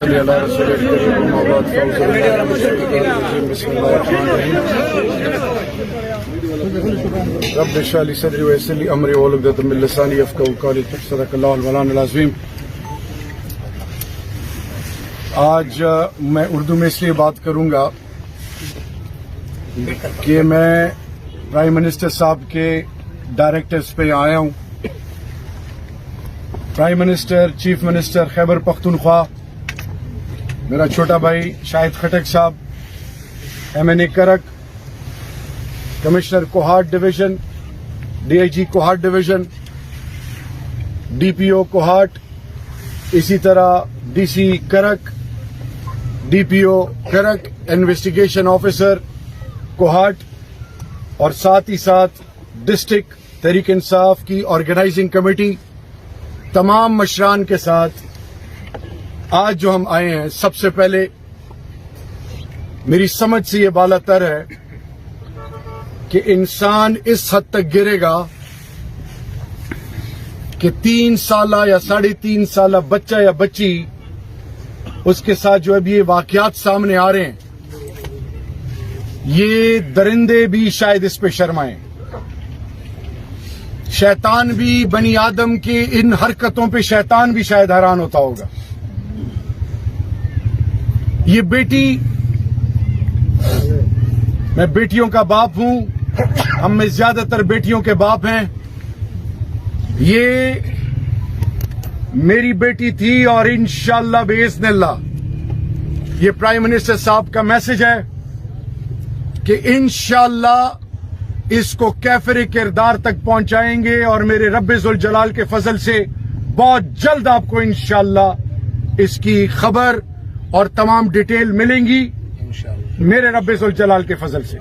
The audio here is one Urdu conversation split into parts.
على رسول الكريم وما بعد فأعوذ بالله من الشيطان الرجيم بسم الله الرحمن الرحيم رب اشرح لي صدري ويسر لي امري واحلل عقدة من لساني يفقهوا قولي صدق الله المولانا العظیم. آج میں اردو میں اس لیے بات کروں گا کہ میں پرائم منسٹر صاحب کے ڈائریکٹرز پہ آیا ہوں. Prime minister, chief minister Khyber Pakhtunkhwa, میرا چھوٹا بھائی شاہد خٹک صاحب، MNA Karak, commissioner Kohat division, DIG Kohat division, DPO Kohat, اسی طرح DC Karak, DPO Karak, investigation officer Kohat, اور ساتھ ہی ساتھ ڈسٹرکٹ تحریک انصاف کی آرگنائزنگ کمیٹی، تمام مشران کے ساتھ آج جو ہم آئے ہیں، سب سے پہلے میری سمجھ سے یہ بالا تر ہے کہ انسان اس حد تک گرے گا کہ 3 سالہ یا 3.5 سالہ بچہ یا بچی، اس کے ساتھ جو اب یہ واقعات سامنے آ رہے ہیں، یہ درندے بھی شاید اس پہ شرمائیں. شیطان بھی بنی آدم کی ان حرکتوں پہ شیطان بھی شاید حیران ہوتا ہوگا. یہ بیٹی، میں بیٹیوں کا باپ ہوں، ہم میں زیادہ تر بیٹیوں کے باپ ہیں. یہ میری بیٹی تھی اور انشاءاللہ باذن اللہ یہ پرائم منسٹر صاحب کا میسج ہے کہ انشاءاللہ اس کو کیفر کردار تک پہنچائیں گے، اور میرے رب ذوالجلال کے فضل سے بہت جلد آپ کو انشاءاللہ اس کی خبر اور تمام ڈیٹیل ملیں گی میرے رب ذوالجلال کے فضل سے.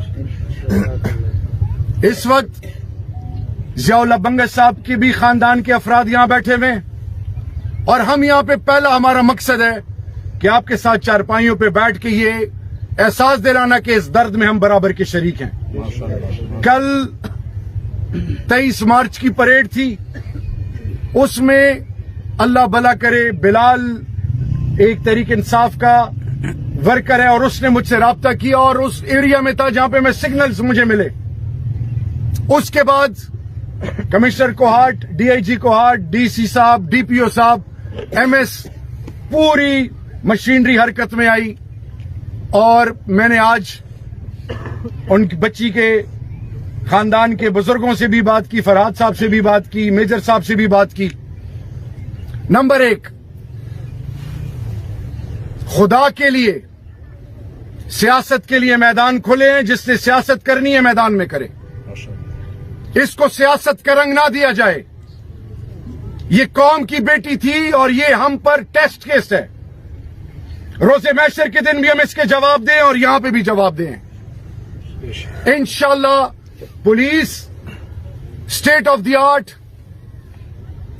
اس وقت ضیاء اللہ بنگس صاحب کے بھی خاندان کے افراد یہاں بیٹھے ہوئے ہیں، اور ہم یہاں پہ پہلا ہمارا مقصد ہے کہ آپ کے ساتھ چارپائیوں پہ بیٹھ کے یہ احساس دلانا کہ اس درد میں ہم برابر کے شریک ہیں. کل 23 مارچ کی پریڈ تھی، اس میں اللہ بھلا کرے بلال ایک تحریک انصاف کا ورکر ہے، اور اس نے مجھ سے رابطہ کیا اور اس ایریا میں تھا جہاں پہ میں سگنلز مجھے ملے. اس کے بعد commissioner Kohat, DIG Kohat, DC صاحب، DPO صاحب، MS، پوری مشینری حرکت میں آئی، اور میں نے آج ان کی بچی کے خاندان کے بزرگوں سے بھی بات کی، فرحاد صاحب سے بھی بات کی، میجر صاحب سے بھی بات کی. نمبر 1، خدا کے لیے سیاست کے لیے میدان کھلے ہیں. جس نے سیاست کرنی ہے میدان میں کرے، اس کو سیاست کا رنگ نہ دیا جائے. یہ قوم کی بیٹی تھی اور یہ ہم پر ٹیسٹ کیس ہے. روز محشر کے دن بھی ہم اس کے جواب دیں اور یہاں پہ بھی جواب دیں. انشاءاللہ police state of the art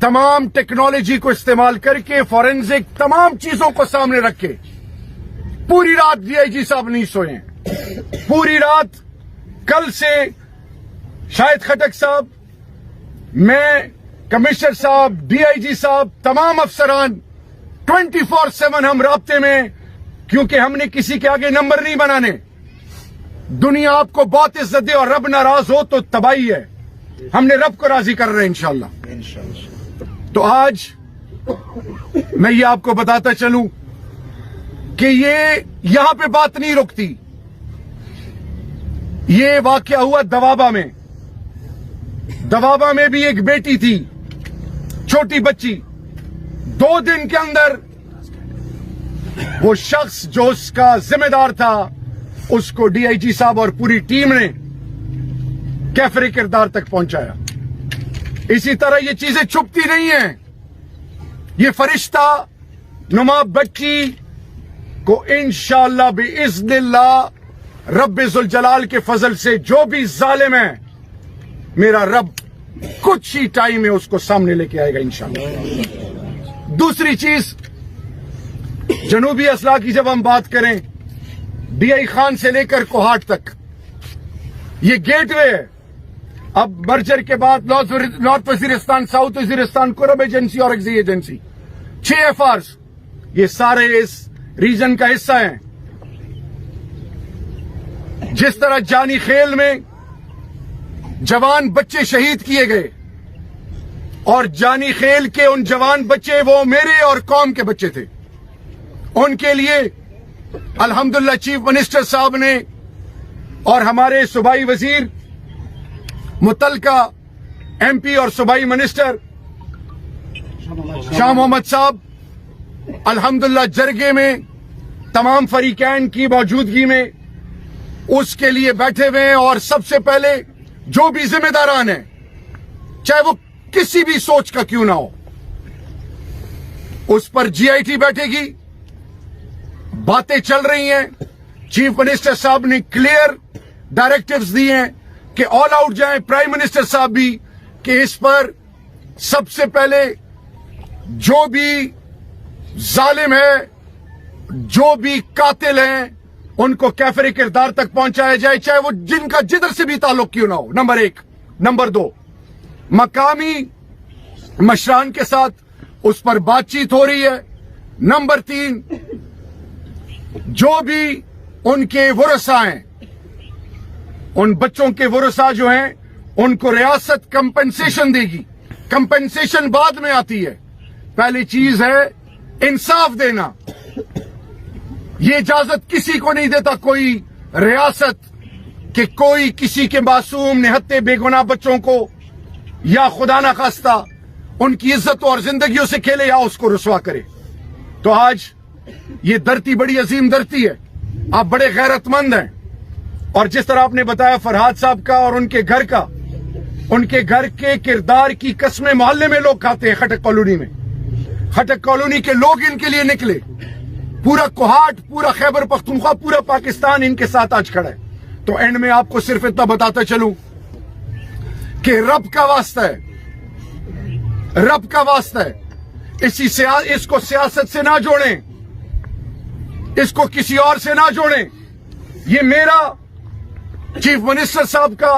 تمام ٹیکنالوجی کو استعمال کر کے، فورینزک تمام چیزوں کو سامنے رکھ کے، پوری رات DIG صاحب نہیں سوئے ہیں. پوری رات کل سے شاہد خٹک صاحب، میں، کمشنر صاحب، DIG صاحب، تمام افسران 24/7 ہم رابطے میں، کیونکہ ہم نے کسی کے آگے نمبر نہیں بنانے. دنیا آپ کو بہت عزت دے اور رب ناراض ہو تو تباہی ہے. ہم نے رب کو راضی کر رہے ہیں انشاءاللہ. تو آج میں یہ آپ کو بتاتا چلوں کہ یہ یہاں پہ بات نہیں رکتی. یہ واقعہ ہوا دوابہ میں. دوابہ میں بھی ایک بیٹی تھی، چھوٹی بچی. 2 دن کے اندر وہ شخص جو اس کا ذمہ دار تھا، اس کو DIG صاحب اور پوری ٹیم نے کیفر کردار تک پہنچایا. اسی طرح یہ چیزیں چھپتی نہیں ہیں. یہ فرشتہ نما بچی کو انشاءاللہ باذن اللہ رب ذوالجلال کے فضل سے جو بھی ظالم ہے، میرا رب کچھ ہی ٹائم میں اس کو سامنے لے کے آئے گا انشاءاللہ. دوسری چیز، جنوبی اضلاع کی جب ہم بات کریں، DI خان سے لے کر کوہاٹ تک یہ گیٹ وے ہے. اب مرجر کے بعد نارتھ وزیرستان، ساؤتھ وزیرستان، قرب ایجنسی اور ایگزی ایجنسی، 6 FRs، یہ سارے اس ریجن کا حصہ ہیں. جس طرح جانی خیل میں جوان بچے شہید کیے گئے اور جانی خیل کے ان جوان بچے وہ میرے اور قوم کے بچے تھے، ان کے لیے الحمدللہ چیف منسٹر صاحب نے اور ہمارے صوبائی وزیر متعلقہ ایم پی اور صوبائی منسٹر شاہ محمد صاحب الحمدللہ جرگے میں تمام فریقین کی موجودگی میں اس کے لیے بیٹھے ہوئے ہیں. اور سب سے پہلے جو بھی ذمہ داران ہیں، چاہے وہ کسی بھی سوچ کا کیوں نہ ہو، اس پر جی آئی ٹی بیٹھے گی. باتیں چل رہی ہیں، چیف منسٹر صاحب نے کلیئر ڈائریکٹیوز دی ہیں کہ آل آؤٹ جائیں. پرائم منسٹر صاحب بھی کہ اس پر سب سے پہلے جو بھی ظالم ہے، جو بھی قاتل ہیں، ان کو کیفر کردار تک پہنچایا جائے، چاہے وہ جن کا جدھر سے بھی تعلق کیوں نہ ہو. نمبر 1. نمبر 2، مقامی مشران کے ساتھ اس پر بات چیت ہو رہی ہے. نمبر 3، جو بھی ان کے ورثاء ہیں، ان بچوں کے ورثاء جو ہیں، ان کو ریاست کمپنسیشن دے گی. کمپنسیشن بعد میں آتی ہے، پہلی چیز ہے انصاف دینا. یہ اجازت کسی کو نہیں دیتا کوئی ریاست کہ کوئی کسی کے معصوم نہتے بے گناہ بچوں کو یا خدا نہ خواستہ ان کی عزت اور زندگیوں سے کھیلے یا اس کو رسوا کرے. تو آج یہ دھرتی بڑی عظیم دھرتی ہے، آپ بڑے غیرت مند ہیں. اور جس طرح آپ نے بتایا فرحاد صاحب کا اور ان کے گھر کا، ان کے گھر کے کردار کی قسمیں محلے میں لوگ کھاتے ہیں. خٹک کالونی میں، خٹک کالونی کے لوگ ان کے لیے نکلے، پورا کوہاٹ، پورا خیبر پختونخوا، پورا پاکستان ان کے ساتھ آج کھڑا ہے. تو اینڈ میں آپ کو صرف اتنا بتاتا چلوں کہ رب کا واسطہ ہے، رب کا واسطہ ہے، اس کو سیاست سے نہ جوڑیں، اس کو کسی اور سے نہ جوڑیں. یہ میرا، چیف منسٹر صاحب کا،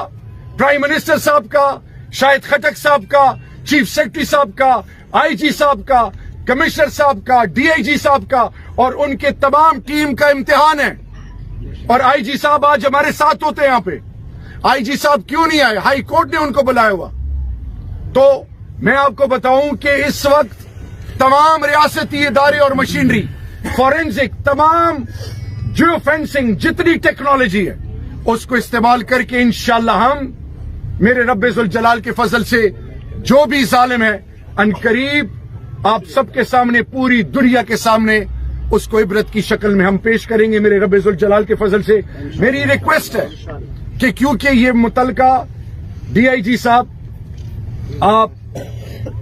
پرائم منسٹر صاحب کا، شاہد خٹک صاحب کا، چیف سیکرٹری صاحب کا، آئی جی صاحب کا، کمشنر صاحب کا، ڈی آئی جی صاحب کا اور ان کے تمام ٹیم کا امتحان ہے. اور آئی جی صاحب آج ہمارے ساتھ ہوتے ہیں یہاں پہ. آئی جی صاحب کیوں نہیں آئے؟ ہائی کورٹ نے ان کو بلایا ہوا. تو میں آپ کو بتاؤں کہ اس وقت تمام ریاستی ادارے اور مشینری، فورینزک، تمام جیو فینسنگ، جتنی ٹیکنالوجی ہے اس کو استعمال کر کے انشاءاللہ ہم میرے رب ذوالجلال کے فضل سے جو بھی ظالم ہے ان قریب آپ سب کے سامنے، پوری دنیا کے سامنے اس کو عبرت کی شکل میں ہم پیش کریں گے میرے رب ذوالجلال کے فضل سے. میری ریکویسٹ ہے کہ کیونکہ یہ متعلقہ ڈی آئی جی صاحب آپ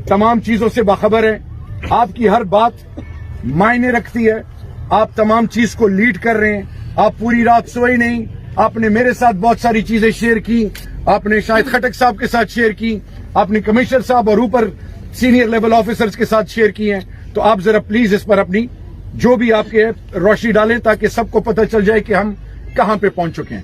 تمام چیزوں سے باخبر ہیں، آپ کی ہر بات معنی رکھتی ہے، آپ تمام چیز کو لیڈ کر رہے ہیں، آپ پوری رات سوئے نہیں، آپ نے میرے ساتھ بہت ساری چیزیں شیئر کی، آپ نے شاہد خٹک صاحب کے ساتھ شیئر کی، آپ نے کمشنر صاحب اور اوپر سینئر لیول آفیسرز کے ساتھ شیئر کی ہیں. تو آپ ذرا پلیز اس پر اپنی جو بھی آپ کے روشنی ڈالیں تاکہ سب کو پتہ چل جائے کہ ہم کہاں پہ پہنچ چکے ہیں.